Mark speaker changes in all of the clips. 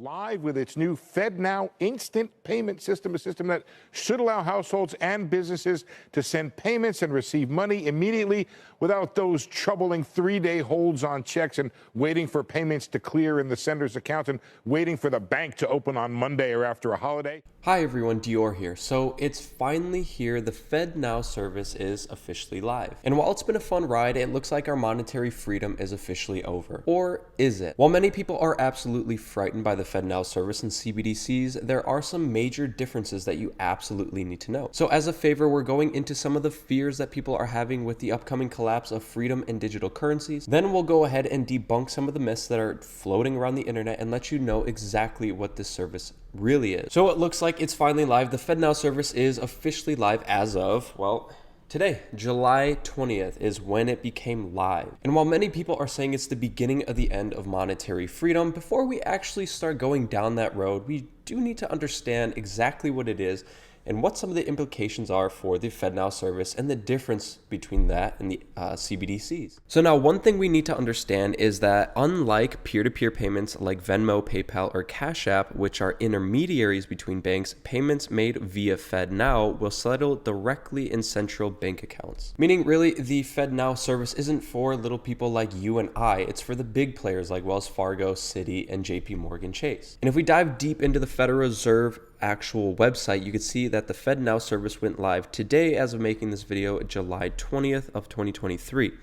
Speaker 1: Live with its new FedNow instant payment system, a system that should allow households and businesses to send payments and receive money immediately without those troubling 3-day holds on checks and waiting for payments to clear in the sender's account and waiting for the bank to open on Monday or after a holiday.
Speaker 2: Hi everyone, Dior here. So it's finally here. The FedNow service is officially live. And while it's been a fun ride, it looks like our monetary freedom is officially over. Or is it? While many people are absolutely frightened by the FedNow service and CBDCs, there are some major differences that you absolutely need to know. So as a favor, we're going into some of the fears that people are having with the upcoming collapse of freedom in digital currencies. Then we'll go ahead and debunk some of the myths that are floating around the internet and let you know exactly what this service really is. So it looks like it's finally live. The FedNow service is officially live as of, well, today, July 20th is when it became live. And while many people are saying it's the beginning of the end of monetary freedom, before we actually start going down that road, we do need to understand exactly what it is and what some of the implications are for the FedNow service and the difference between that and the CBDCs. So now one thing we need to understand is that unlike peer-to-peer payments like Venmo, PayPal, or Cash App, which are intermediaries between banks, payments made via FedNow will settle directly in central bank accounts. Meaning really the FedNow service isn't for little people like you and I, it's for the big players like Wells Fargo, Citi, and JP Morgan Chase. And if we dive deep into the Federal Reserve actual website, you can see that the FedNow service went live today as of making this video, July 20th of 2023.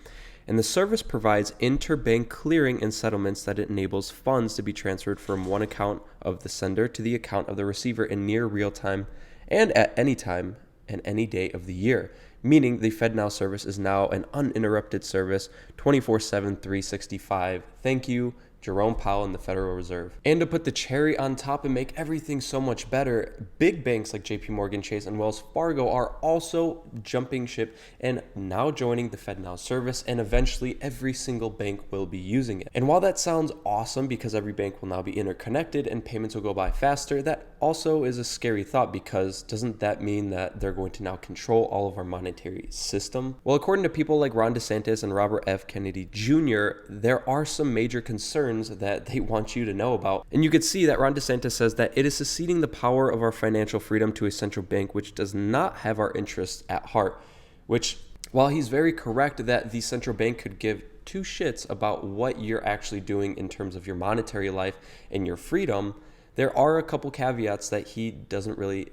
Speaker 2: And the service provides interbank clearing and settlements that enables funds to be transferred from one account of the sender to the account of the receiver in near real time and at any time and any day of the year. Meaning the FedNow service is now an uninterrupted service 24/7, 365. Thank you, Jerome Powell and the Federal Reserve. And to put the cherry on top and make everything so much better, big banks like JP Morgan Chase and Wells Fargo are also jumping ship and now joining the FedNow service, and eventually every single bank will be using it. And while that sounds awesome because every bank will now be interconnected and payments will go by faster, that also is a scary thought, because doesn't that mean that they're going to now control all of our monetary system? Well, according to people like Ron DeSantis and Robert F. Kennedy Jr., there are some major concerns that they want you to know about. And you could see that Ron DeSantis says that it is seceding the power of our financial freedom to a central bank which does not have our interests at heart, which, while he's very correct that the central bank could give two shits about what you're actually doing in terms of your monetary life and your freedom, there are a couple caveats that he doesn't really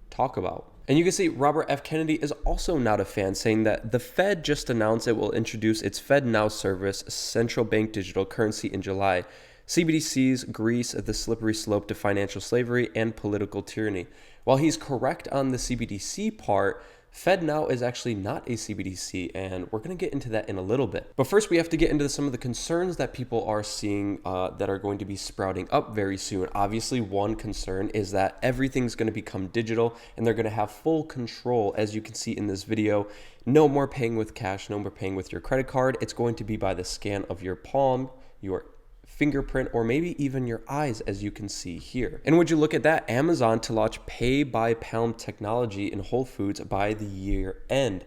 Speaker 2: talk about. And you can see Robert F. Kennedy is also not a fan, saying that the Fed just announced it will introduce its FedNow service, central bank digital currency, in July. CBDCs grease the slippery slope to financial slavery and political tyranny. While he's correct on the CBDC part, FedNow is actually not a CBDC, and we're going to get into that in a little bit. But first, we have to get into some of the concerns that people are seeing that are going to be sprouting up very soon. Obviously, one concern is that everything's going to become digital, and they're going to have full control, as you can see in this video. No more paying with cash, no more paying with your credit card. It's going to be by the scan of your palm, your fingerprint, or maybe even your eyes, as you can see here. And would you look at that, Amazon to launch pay by palm technology in Whole Foods by the year end.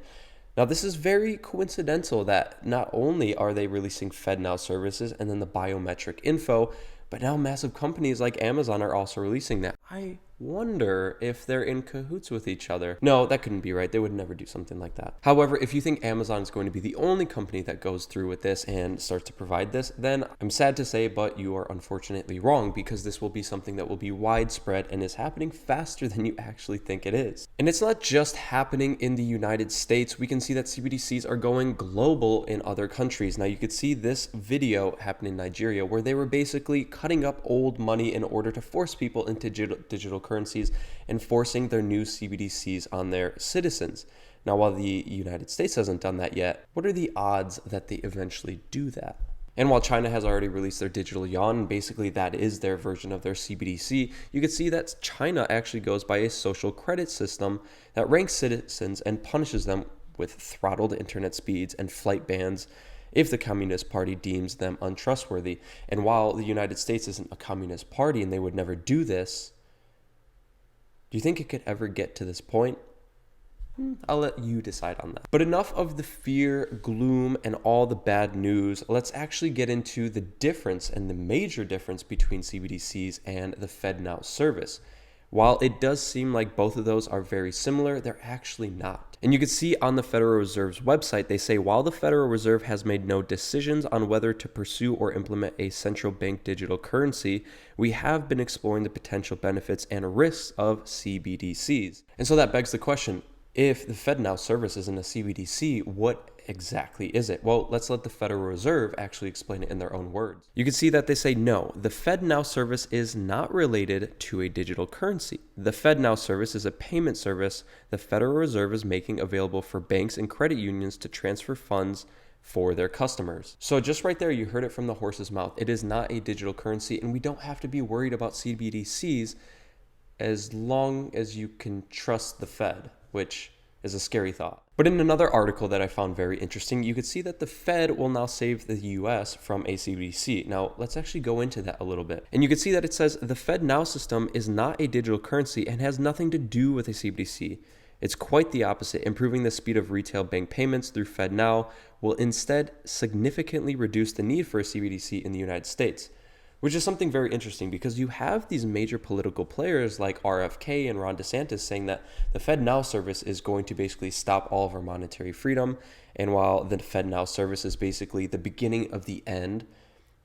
Speaker 2: Now, this is very coincidental that not only are they releasing FedNow services and then the biometric info, but now massive companies like Amazon are also releasing that. I wonder if they're in cahoots with each other. No, that couldn't be right. They would never do something like that. However, if you think Amazon is going to be the only company that goes through with this and starts to provide this, then I'm sad to say, but you are unfortunately wrong, because this will be something that will be widespread and is happening faster than you actually think it is. And it's not just happening in the United States. We can see that CBDCs are going global in other countries. Now, you could see this video happen in Nigeria, where they were basically cutting up old money in order to force people into digital currencies and forcing their new CBDCs on their citizens. Now, while the United States hasn't done that yet, what are the odds that they eventually do that? And while China has already released their digital yuan, basically that is their version of their CBDC, you can see that China actually goes by a social credit system that ranks citizens and punishes them with throttled internet speeds and flight bans if the Communist Party deems them untrustworthy. And while the United States isn't a communist party and they would never do this, do you think it could ever get to this point? I'll let you decide on that. But enough of the fear, gloom, and all the bad news. Let's actually get into the difference and the major difference between CBDCs and the FedNow service. While it does seem like both of those are very similar, they're actually not. And you can see on the Federal Reserve's website, they say, while the Federal Reserve has made no decisions on whether to pursue or implement a central bank digital currency, we have been exploring the potential benefits and risks of CBDCs. And so that begs the question, if the FedNow service isn't a CBDC, what exactly is it? Well, let's let the Federal Reserve actually explain it in their own words. You can see that they say, no, the FedNow service is not related to a digital currency. The FedNow service is a payment service the Federal Reserve is making available for banks and credit unions to transfer funds for their customers. So just right there, you heard it from the horse's mouth. It is not a digital currency, and we don't have to be worried about CBDCs as long as you can trust the Fed, which is a scary thought. But in another article that I found very interesting, you could see that the Fed will now save the US from a CBDC. Now, let's actually go into that a little bit. And you can see that it says the FedNow system is not a digital currency and has nothing to do with a CBDC. It's quite the opposite. Improving the speed of retail bank payments through FedNow will instead significantly reduce the need for a CBDC in the United States. Which is something very interesting because you have these major political players like RFK and Ron DeSantis saying that the FedNow service is going to basically stop all of our monetary freedom. And while the FedNow service is basically the beginning of the end,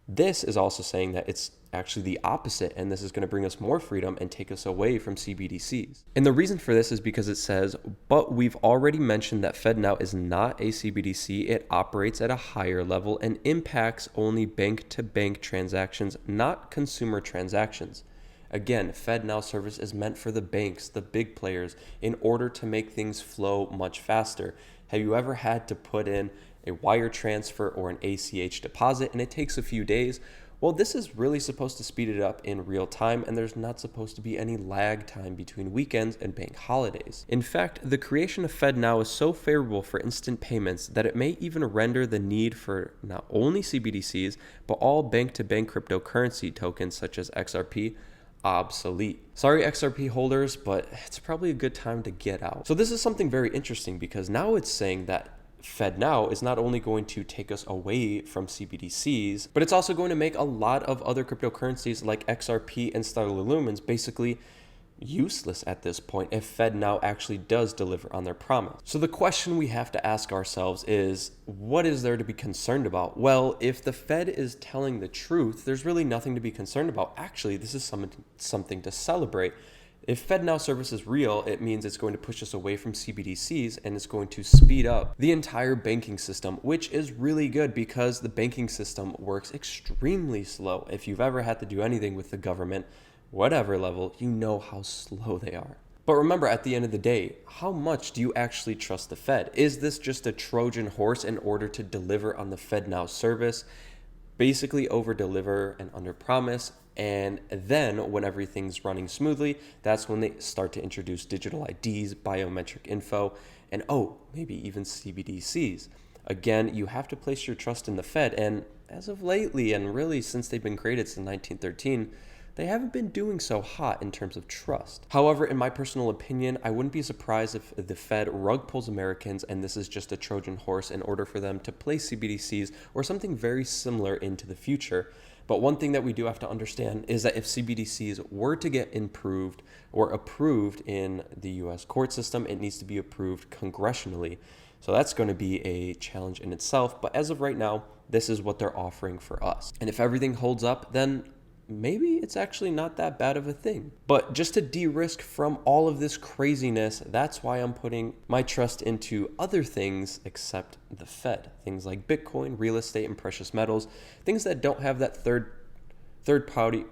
Speaker 2: this is also saying that it's actually the opposite, and this is going to bring us more freedom and take us away from CBDCs. And the reason for this is because it says, but we've already mentioned that FedNow is not a CBDC. It operates at a higher level and impacts only bank-to-bank transactions, not consumer transactions. Again, FedNow service is meant for the banks, the big players, in order to make things flow much faster. Have you ever had to put in a wire transfer or an ACH deposit and it takes a few days? Well, this is really supposed to speed it up in real time, and there's not supposed to be any lag time between weekends and bank holidays. In fact, the creation of FedNow is so favorable for instant payments that it may even render the need for not only CBDCs, but all bank-to-bank cryptocurrency tokens such as XRP obsolete. Sorry, XRP holders, but it's probably a good time to get out. So this is something very interesting because now it's saying that FedNow is not only going to take us away from CBDCs, but it's also going to make a lot of other cryptocurrencies like XRP and Stellar Lumens basically useless at this point if FedNow actually does deliver on their promise. So the question we have to ask ourselves is, what is there to be concerned about? Well, if the Fed is telling the truth, there's really nothing to be concerned about. Actually, this is something to celebrate. If FedNow service is real, it means it's going to push us away from CBDCs and it's going to speed up the entire banking system, which is really good because the banking system works extremely slow. If you've ever had to do anything with the government, whatever level, you know how slow they are. But remember, at the end of the day, how much do you actually trust the Fed? Is this just a Trojan horse in order to deliver on the FedNow service? Basically over-deliver and under-promise, and then when everything's running smoothly, that's when they start to introduce digital IDs, biometric info, and maybe even CBDCs. Again, you have to place your trust in the Fed, and as of lately, and really since they've been created since 1913, they haven't been doing so hot in terms of trust. However, in my personal opinion, I wouldn't be surprised if the Fed rug pulls Americans and this is just a Trojan horse in order for them to place CBDCs or something very similar into the future. But one thing that we do have to understand is that if CBDCs were to get improved or approved in the US court system, it needs to be approved congressionally. So that's going to be a challenge in itself. But as of right now, this is what they're offering for us. And if everything holds up, then maybe it's actually not that bad of a thing. But just to de-risk from all of this craziness, that's why I'm putting my trust into other things except the Fed. Things like Bitcoin, real estate, and precious metals. Things that don't have that third party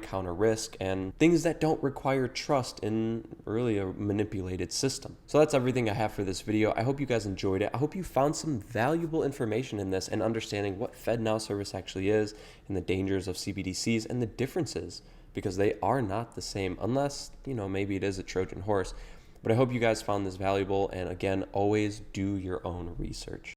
Speaker 2: counter risk, and things that don't require trust in really a manipulated system. So that's everything I have for this video. I hope you guys enjoyed it. I hope you found some valuable information in this and understanding what FedNow service actually is and the dangers of CBDCs and the differences, because they are not the same unless, maybe it is a Trojan horse. But I hope you guys found this valuable, and again, always do your own research.